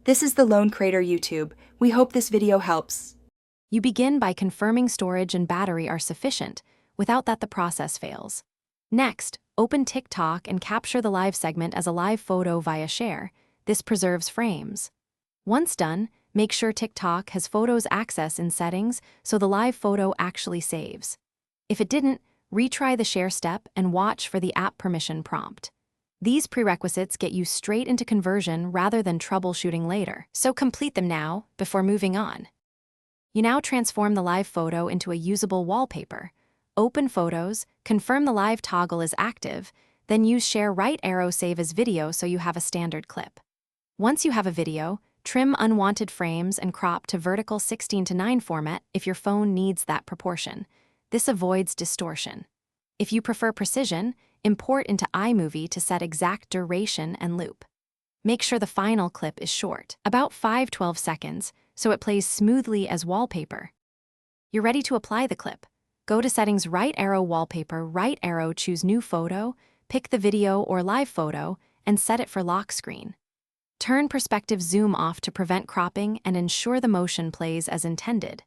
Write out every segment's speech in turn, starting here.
This is the Lone Crater YouTube. We hope this video helps. You begin by confirming storage and battery are sufficient. Without that, the process fails. Next, open TikTok and capture the live segment as a live photo via share. This preserves frames. Once done, make sure TikTok has photos access in settings so the live photo actually saves. If it didn't, retry the share step and watch for the app permission prompt. These prerequisites get you straight into conversion rather than troubleshooting later, so complete them now before moving on. You now transform the live photo into a usable wallpaper. Open Photos, confirm the live toggle is active, then use Share right arrow save as video so you have a standard clip. Once you have a video, trim unwanted frames and crop to vertical 16:9 format if your phone needs that proportion. This avoids distortion. If you prefer precision, import into iMovie to set exact duration and loop. Make sure the final clip is short, about 5-12 seconds, so it plays smoothly as wallpaper. You're ready to apply the clip. Go to Settings, right arrow Wallpaper, right arrow choose New Photo, pick the video or live photo, and set it for lock screen. Turn perspective zoom off to prevent cropping and ensure the motion plays as intended.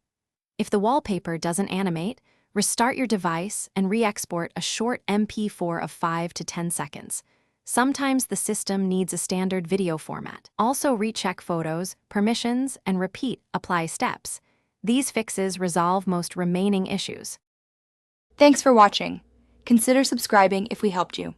If the wallpaper doesn't animate, restart your device and re-export a short MP4 of 5 to 10 seconds. Sometimes the system needs a standard video format. Also recheck photos, permissions, and repeat apply steps. These fixes resolve most remaining issues. Thanks for watching. Consider subscribing if we helped you.